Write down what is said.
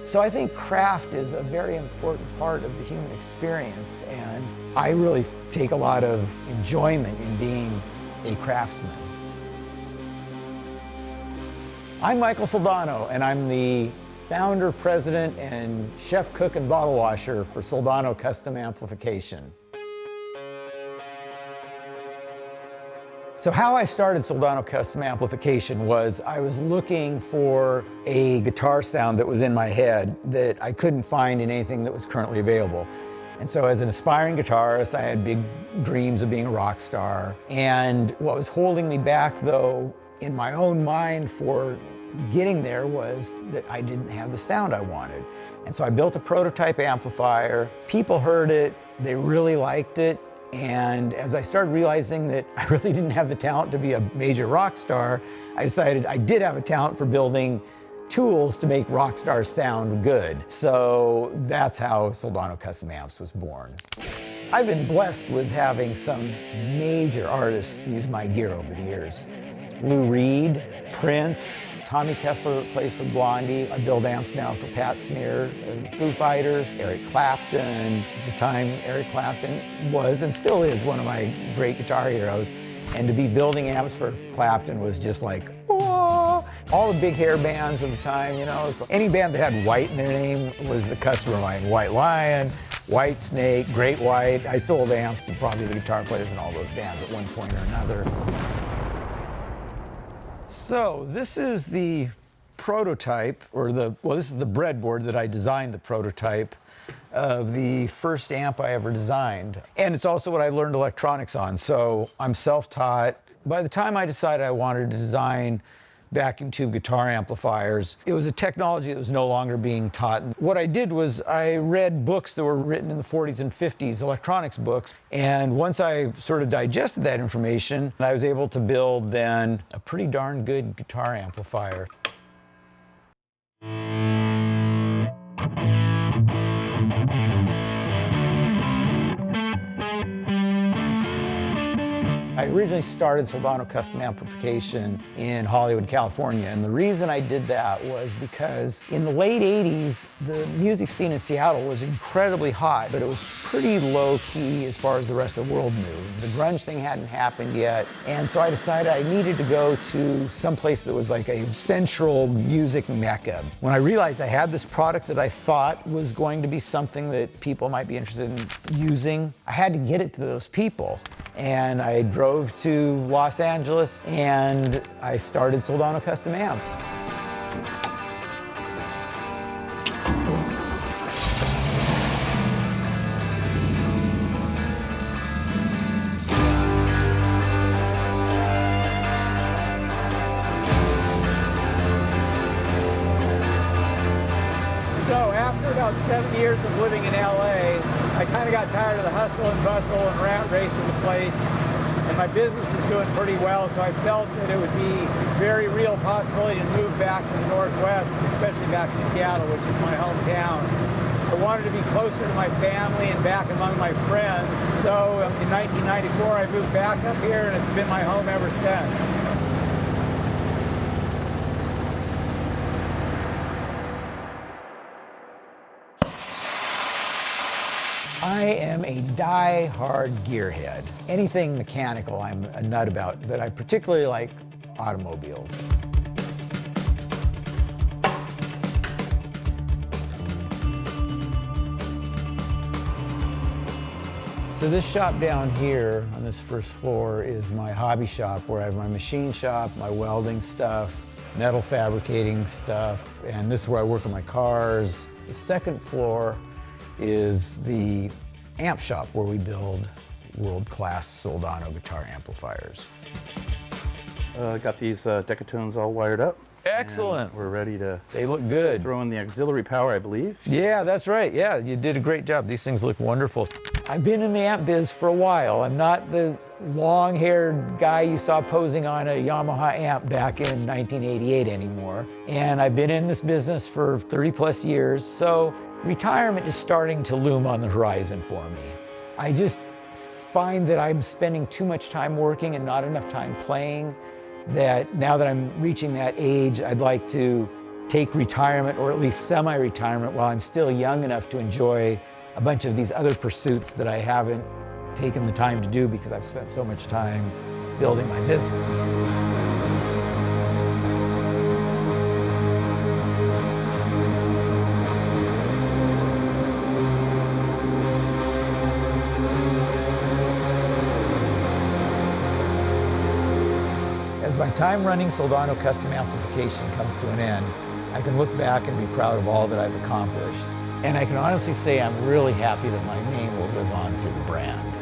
So I think craft is a very important part of the human experience, and I really take a lot of enjoyment in being a craftsman. I'm Michael Soldano, and I'm the founder, president, and chef, cook, and bottle washer for Soldano Custom Amplification. So how I started Soldano Custom Amplification was I was looking for a guitar sound that was in my head that I couldn't find in anything that was currently available. And so as an aspiring guitarist, I had big dreams of being a rock star. And what was holding me back, though, in my own mind for getting there was that I didn't have the sound I wanted. And so I built a prototype amplifier. People heard it, they really liked it. And as I started realizing that I really didn't have the talent to be a major rock star, I decided I did have a talent for building tools to make rock stars sound good. So that's how Soldano Custom Amps was born. I've been blessed with having some major artists use my gear over the years. Lou Reed, Prince, Tommy Kessler that plays for Blondie. I build amps now for Pat Smear, Foo Fighters, Eric Clapton. At the time, Eric Clapton was and still is one of my great guitar heroes. And to be building amps for Clapton was just like, oh! All the big hair bands of the time, you know. So any band that had white in their name was a customer of mine. White Lion, White Snake, Great White. I sold amps to probably the guitar players in all those bands at one point or another. So this is the prototype, or this is the breadboard that I designed, the prototype of the first amp I ever designed. And it's also what I learned electronics on, so I'm self-taught. By the time I decided I wanted to design vacuum tube guitar amplifiers, it was a technology that was no longer being taught. What I did was I read books that were written in the 40s and 50s, electronics books, and once I sort of digested that information, I was able to build then a pretty darn good guitar amplifier. I originally started Soldano Custom Amplification in Hollywood, California, and the reason I did that was because in the late 80s, the music scene in Seattle was incredibly hot, but it was pretty low-key as far as the rest of the world knew. The grunge thing hadn't happened yet, and so I decided I needed to go to some place that was like a central music mecca. When I realized I had this product that I thought was going to be something that people might be interested in using, I had to get it to those people. And I drove to Los Angeles and I started Soldano Custom Amps. So after about 7 years of living in LA, I kind of got tired of the hustle and bustle and rat race of the place, and my business is doing pretty well, so I felt that it would be a very real possibility to move back to the Northwest, especially back to Seattle, which is my hometown. I wanted to be closer to my family and back among my friends, so in 1994 I moved back up here, and it's been my home ever since. I am a die-hard gearhead. Anything mechanical I'm a nut about, but I particularly like automobiles. So this shop down here on this first floor is my hobby shop, where I have my machine shop, my welding stuff, metal fabricating stuff, and this is where I work on my cars. The second floor is the amp shop, where we build world-class Soldano guitar amplifiers. Got these Decatones all wired up. Excellent. We're ready to They look good. throw in the auxiliary power, I believe. Yeah, that's right. Yeah, you did a great job. These things look wonderful. I've been in the amp biz for a while. I'm not the long-haired guy you saw posing on a Yamaha amp back in 1988 anymore. And I've been in this business for 30 plus years, so retirement is starting to loom on the horizon for me. I just find that I'm spending too much time working and not enough time playing, that now that I'm reaching that age, I'd like to take retirement, or at least semi-retirement, while I'm still young enough to enjoy a bunch of these other pursuits that I haven't taken the time to do because I've spent so much time building my business. As my time running Soldano Custom Amplification comes to an end, I can look back and be proud of all that I've accomplished. And I can honestly say I'm really happy that my name will live on through the brand.